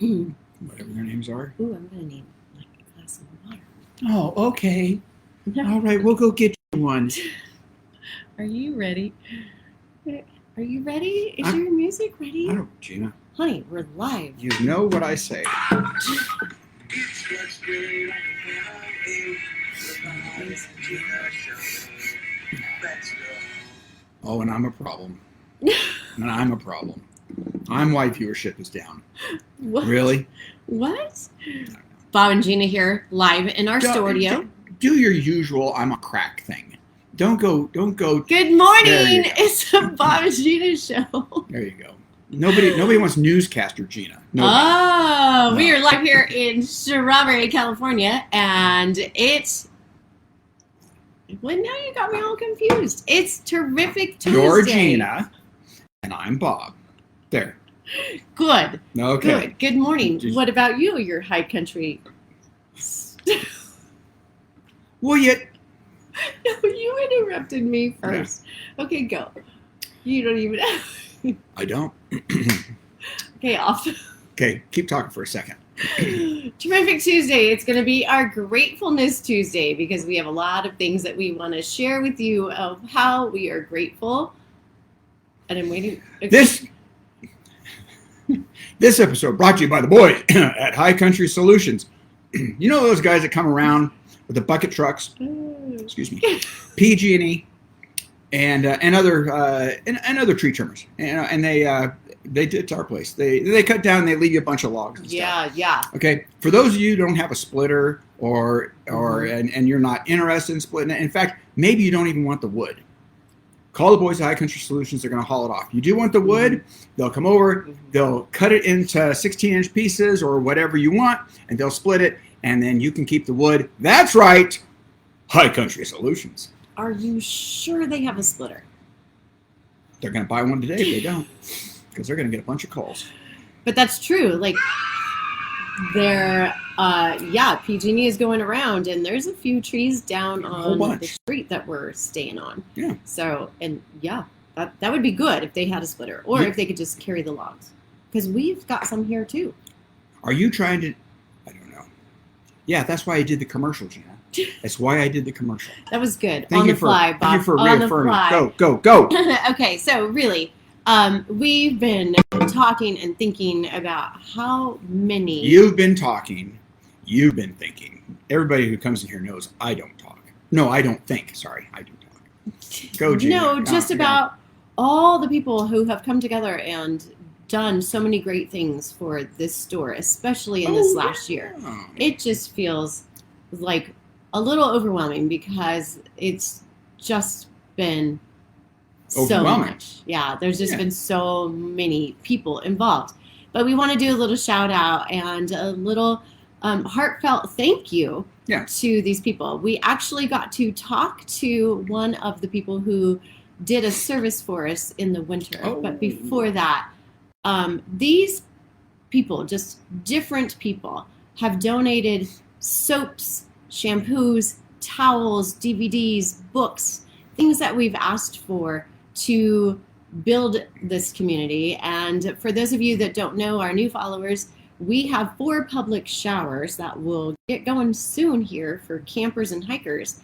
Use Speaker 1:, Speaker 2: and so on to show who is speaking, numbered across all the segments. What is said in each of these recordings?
Speaker 1: Whatever their names are.
Speaker 2: Ooh, I'm going to need like a glass of water.
Speaker 1: Oh, okay. All right, we'll go get you one.
Speaker 2: Are you ready? Are you ready? Is your music ready?
Speaker 1: I don't, Gina.
Speaker 2: Honey, we're live.
Speaker 1: You know what I say. Oh, and I'm a problem. And I'm a problem. I'm why viewership is down.
Speaker 2: What?
Speaker 1: Really?
Speaker 2: What? Bob and Gina here, live in our studio.
Speaker 1: Do your usual I'm a crack thing. Don't go.
Speaker 2: Good morning. It's a Bob and Gina show.
Speaker 1: There you go. Nobody wants newscaster Gina. Nobody.
Speaker 2: Oh, no. We are live here in Strawberry, California, and it's... Well, now you got me all confused. It's Terrific Tuesday.
Speaker 1: You're Gina, and I'm Bob. There.
Speaker 2: Good.
Speaker 1: Okay.
Speaker 2: Good morning. What about you, your high country?
Speaker 1: Well, yet...
Speaker 2: No, you interrupted me first. Yeah. Okay, go. You don't even...
Speaker 1: I don't.
Speaker 2: Okay, off.
Speaker 1: Okay, keep talking for a second.
Speaker 2: Terrific Tuesday. It's going to be our Gratefulness Tuesday because we have a lot of things that we want to share with you of how we are grateful. And I'm waiting. Okay.
Speaker 1: This episode brought to you by the boys at High Country Solutions. You know those guys that come around with the bucket trucks? Excuse me. PG&E and other tree trimmers. And they did to our place. They cut down and they leave you a bunch of logs and stuff.
Speaker 2: Yeah.
Speaker 1: Okay. For those of you who don't have a splitter and you're not interested in splitting it, in fact, maybe you don't even want the wood. Call the boys at High Country Solutions. They're going to haul it off. You do want the wood, they'll come over, they'll cut it into 16-inch pieces or whatever you want, and they'll split it, and then you can keep the wood. That's right, High Country Solutions.
Speaker 2: Are you sure they have a splitter?
Speaker 1: They're going to buy one today if they don't, because they're going to get a bunch of calls.
Speaker 2: But that's true. Like, PG&E is going around, and there's a few trees down on the street that we're staying on.
Speaker 1: Yeah.
Speaker 2: So, and that would be good if they had a splitter, or if they could just carry the logs, because we've got some here too.
Speaker 1: Are you trying to? I don't know. Yeah, that's why I did the commercial, Gina. That's why I did the commercial.
Speaker 2: That was good.
Speaker 1: Thank
Speaker 2: on
Speaker 1: you
Speaker 2: the fly, Bob.
Speaker 1: Thank you for
Speaker 2: on
Speaker 1: reaffirming.
Speaker 2: The fly.
Speaker 1: Go.
Speaker 2: Okay, so really. We've been talking and thinking about how many...
Speaker 1: You've been talking. You've been thinking. Everybody who comes in here knows I don't talk. No, I don't think. Sorry, I do talk. Go, Gina.
Speaker 2: No, just about all the people who have come together and done so many great things for this store, especially in this last year. It just feels like a little overwhelming because it's just been... so much. Yeah, there's just been so many people involved. But we want to do a little shout out and a little heartfelt thank you to these people. We actually got to talk to one of the people who did a service for us in the winter. But before that, these people, just different people, have donated soaps, shampoos, towels, DVDs, books, things that we've asked for to build this community. And for those of you that don't know, our new followers, we have 4 public showers that will get going soon here for campers and hikers.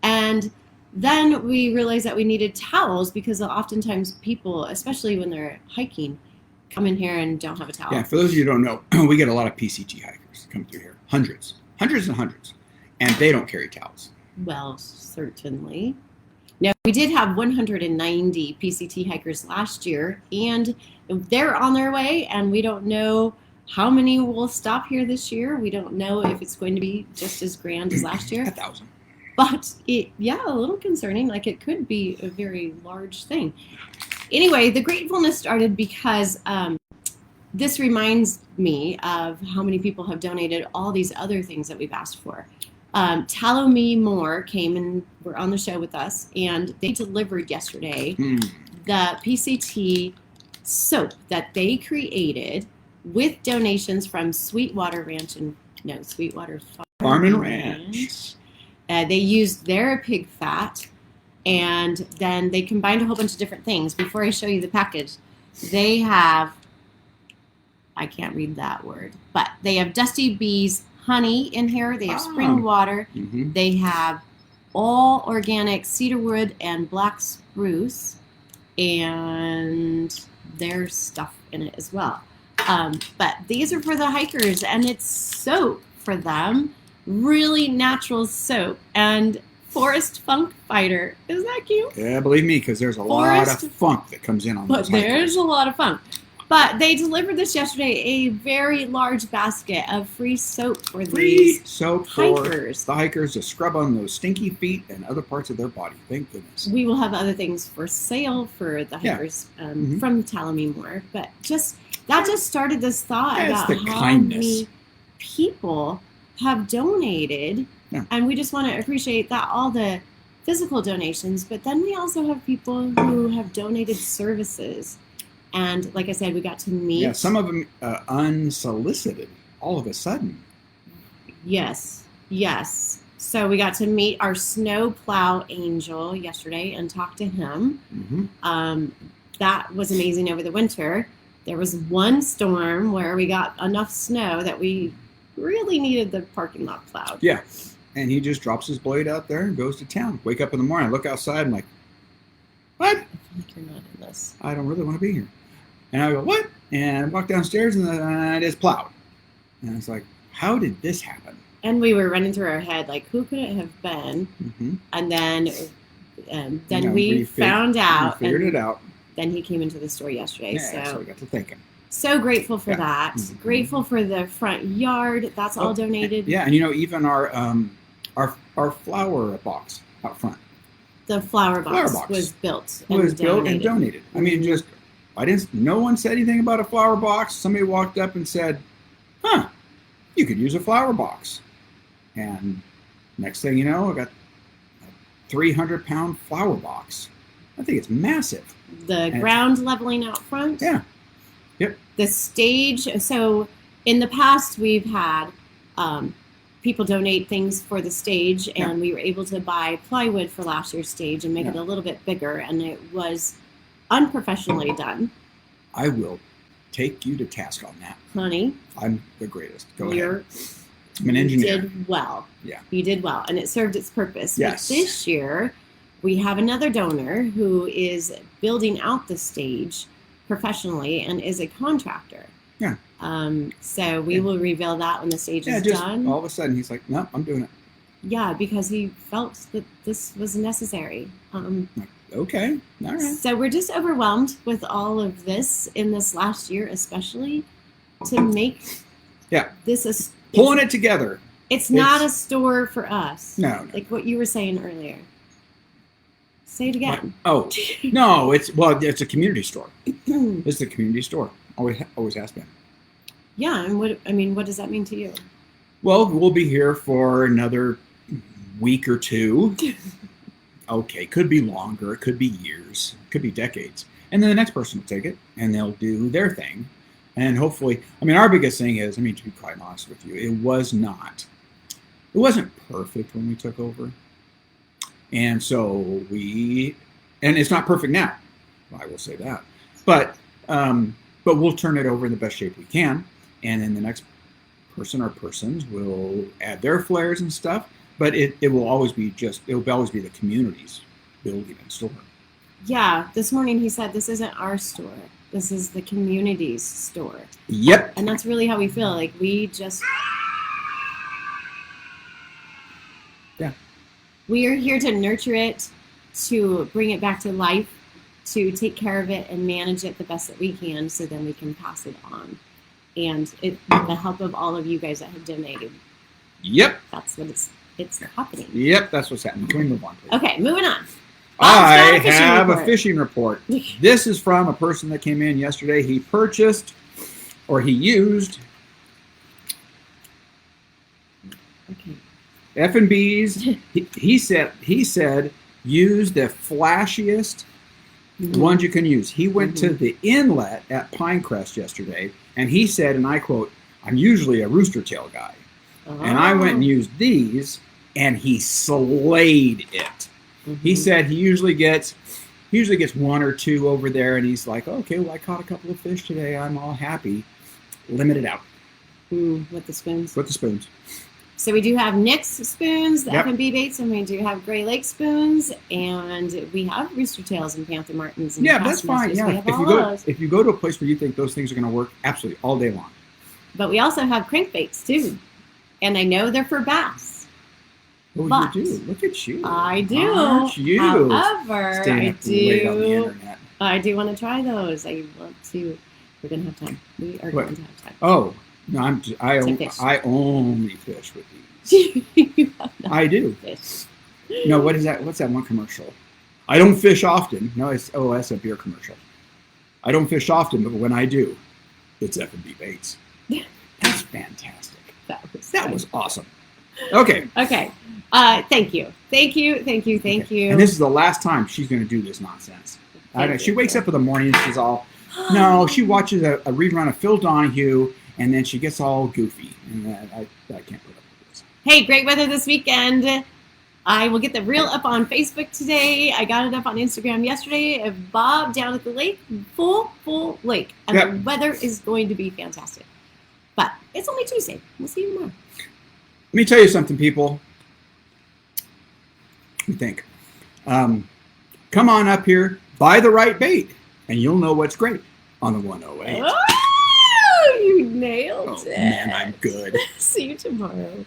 Speaker 2: And then we realized that we needed towels because oftentimes people, especially when they're hiking, come in here and don't have a towel.
Speaker 1: Yeah, for those of you who don't know, we get a lot of PCT hikers come through here. Hundreds and hundreds. And they don't carry towels.
Speaker 2: Well, certainly. No, we did have 190 PCT hikers last year, and they're on their way, and we don't know how many will stop here this year. We don't know if it's going to be just as grand as last year.
Speaker 1: 1,000.
Speaker 2: But, a little concerning. Like, it could be a very large thing. Anyway, the gratefulness started because this reminds me of how many people have donated all these other things that we've asked for. Tallow Me More came and were on the show with us, and they delivered yesterday the PCT soap that they created with donations from Sweetwater Farm and Ranch. They used their pig fat, and then they combined a whole bunch of different things. Before I show you the package, they have I can't read that word. But they have Dusty Bees honey in here. They have
Speaker 1: Ah.
Speaker 2: spring water.
Speaker 1: Mm-hmm.
Speaker 2: They have all organic cedarwood and black spruce. And there's stuff in it as well. But these are for the hikers, and it's soap for them. Really natural soap. And Forest Funk Fighter. Isn't that cute?
Speaker 1: Yeah, believe me, because there's a lot of funk that comes in on
Speaker 2: But
Speaker 1: those
Speaker 2: there's
Speaker 1: hikers.
Speaker 2: a lot of funk. But they delivered this yesterday, a very large basket of free soap for
Speaker 1: Free
Speaker 2: these
Speaker 1: soap for
Speaker 2: hikers.
Speaker 1: the hikers to scrub on those stinky feet and other parts of their body. Thank goodness.
Speaker 2: We will have other things for sale for the
Speaker 1: Yeah.
Speaker 2: hikers
Speaker 1: Mhm.
Speaker 2: from Tullamy Moor. But that just started this thought
Speaker 1: Yeah, it's
Speaker 2: about
Speaker 1: the
Speaker 2: how
Speaker 1: kindness.
Speaker 2: many people have donated.
Speaker 1: Yeah.
Speaker 2: And we just want to appreciate that, all the physical donations. But then we also have people who have donated services. And like I said, we got to meet.
Speaker 1: Yeah, some of them unsolicited all of a sudden.
Speaker 2: Yes. So we got to meet our snow plow angel yesterday and talk to him.
Speaker 1: Mm-hmm.
Speaker 2: That was amazing over the winter. There was one storm where we got enough snow that we really needed the parking lot plowed.
Speaker 1: Yeah, and he just drops his blade out there and goes to town. Wake up in the morning, I look outside, I'm like, what?
Speaker 2: I feel like you're not in this.
Speaker 1: I don't really want to be here. And I go, what? And I walk downstairs and it is plowed. And it's like, how did this happen?
Speaker 2: And we were running through our head, like, who could it have been?
Speaker 1: Mm-hmm.
Speaker 2: And then
Speaker 1: You know,
Speaker 2: we found out.
Speaker 1: We figured
Speaker 2: and
Speaker 1: it out.
Speaker 2: Then he came into the store yesterday.
Speaker 1: Yeah, so we got to thinking.
Speaker 2: So grateful for
Speaker 1: Yeah.
Speaker 2: that.
Speaker 1: Mhm.
Speaker 2: Grateful for the front yard. That's all donated.
Speaker 1: Yeah, and even our flower box out front
Speaker 2: The flower box,
Speaker 1: box
Speaker 2: was built
Speaker 1: was built and donated. I mean,
Speaker 2: Mhm.
Speaker 1: no one said anything about a flower box. Somebody walked up and said, huh, you could use a flower box. And next thing you know, I got a 300-pound flower box. I think it's massive.
Speaker 2: The ground leveling out front.
Speaker 1: Yeah. Yep.
Speaker 2: The stage. So in the past, we've had people donate things for the stage, and
Speaker 1: Yeah.
Speaker 2: we were able to buy plywood for last year's stage and make it
Speaker 1: Yeah.
Speaker 2: a little bit bigger, and it was unprofessionally done.
Speaker 1: I will take you to task on that.
Speaker 2: Honey,
Speaker 1: I'm the greatest. Go
Speaker 2: you're
Speaker 1: ahead. I'm an engineer.
Speaker 2: You did well.
Speaker 1: Yeah.
Speaker 2: You did well, and it served its purpose.
Speaker 1: Yes.
Speaker 2: But this year, we have another donor who is building out the stage professionally and is a contractor.
Speaker 1: Yeah.
Speaker 2: So we
Speaker 1: Yeah.
Speaker 2: will reveal that when the stage
Speaker 1: Yeah,
Speaker 2: is
Speaker 1: just
Speaker 2: done.
Speaker 1: all of a sudden he's like, no, I'm doing it.
Speaker 2: Yeah, because he felt that this was necessary.
Speaker 1: Okay, all right.
Speaker 2: So we're just overwhelmed with all of this in this last year, especially to make this
Speaker 1: Pulling it together.
Speaker 2: It's not a store for us.
Speaker 1: No.
Speaker 2: Like what you were saying earlier. Say it again.
Speaker 1: Oh, no, it's a community store. It's the community store. Always has been.
Speaker 2: Yeah, and what does that mean to you?
Speaker 1: Well, we'll be here for another week or two. Okay, could be longer, it could be years, it could be decades. And then the next person will take it and they'll do their thing. And hopefully, our biggest thing is, to be quite honest with you, it wasn't perfect when we took over. And so and it's not perfect now. I will say that. But we'll turn it over in the best shape we can. And then the next person or persons will add their flares and stuff. But it will always be the community's building and store.
Speaker 2: Yeah, this morning he said this isn't our store. This is the community's store.
Speaker 1: Yep.
Speaker 2: And that's really how we feel. Like we just...
Speaker 1: Yeah.
Speaker 2: We are here to nurture it, to bring it back to life, to take care of it and manage it the best that we can so then we can pass it on. And with the help of all of you guys that have donated.
Speaker 1: Yep.
Speaker 2: That's what it's happening.
Speaker 1: Yep, that's what's happening. Can we move on, please?
Speaker 2: Okay, moving on.
Speaker 1: I
Speaker 2: Bob's got
Speaker 1: have
Speaker 2: report.
Speaker 1: a fishing report. This is from a person that came in yesterday. He purchased, or he used,
Speaker 2: Okay.
Speaker 1: F&B's. He said use the flashiest ones you can use. He went to the inlet at Pinecrest yesterday, and he said, and I quote, "I'm usually a rooster tail guy." And I went and used these, and he slayed it. He said he usually gets one or two over there, and he's like, okay, well, I caught a couple of fish today. I'm all happy. limited out
Speaker 2: With the spoons.
Speaker 1: with the spoons.
Speaker 2: So we do have Nick's spoons, the
Speaker 1: Yep.
Speaker 2: F&B baits, and we do have Gray Lake spoons, and we have Rooster Tails and Panther Martins. And
Speaker 1: Yeah, that's fine.
Speaker 2: Bassmasters.
Speaker 1: Yeah,
Speaker 2: We have
Speaker 1: if
Speaker 2: all
Speaker 1: you go
Speaker 2: those.
Speaker 1: if you go to a place where you think those things are going to work, absolutely all day long.
Speaker 2: But we also have crankbaits too, and I know they're for bass.
Speaker 1: Oh,
Speaker 2: But
Speaker 1: you do. Look at you.
Speaker 2: I do.
Speaker 1: Aren't you?
Speaker 2: However,
Speaker 1: Staying
Speaker 2: I
Speaker 1: up late on the
Speaker 2: do.
Speaker 1: internet.
Speaker 2: I do want to try those. I want to. We're gonna have time. We are
Speaker 1: What?
Speaker 2: going to have time.
Speaker 1: Oh no,
Speaker 2: To fish.
Speaker 1: I only fish with these.
Speaker 2: You have not
Speaker 1: I do.
Speaker 2: fished.
Speaker 1: No, what is that? What's that one commercial? I don't fish often. No, that's a beer commercial. I don't fish often, but when I do, it's F&B baits. That's fantastic. That was awesome. Okay.
Speaker 2: Okay. Thank you. Thank you. Thank you. Thank
Speaker 1: Okay.
Speaker 2: you.
Speaker 1: And this is the last time she's going to do this nonsense. I know.
Speaker 2: Thank
Speaker 1: She
Speaker 2: you.
Speaker 1: wakes up in the morning and she's all, no, she watches a rerun of Phil Donahue and then she gets all goofy. And I can't put up with this.
Speaker 2: Hey, great weather this weekend. I will get the reel up on Facebook today. I got it up on Instagram yesterday of Bob down at the lake, full lake. And
Speaker 1: Yep.
Speaker 2: the weather is going to be fantastic. But it's only Tuesday. We'll see you tomorrow.
Speaker 1: Let me tell you something, people. Let me think. Come on up here, buy the right bait, and you'll know what's great on the 108.
Speaker 2: Oh, you nailed
Speaker 1: Oh,
Speaker 2: it.
Speaker 1: man, I'm good.
Speaker 2: See you tomorrow.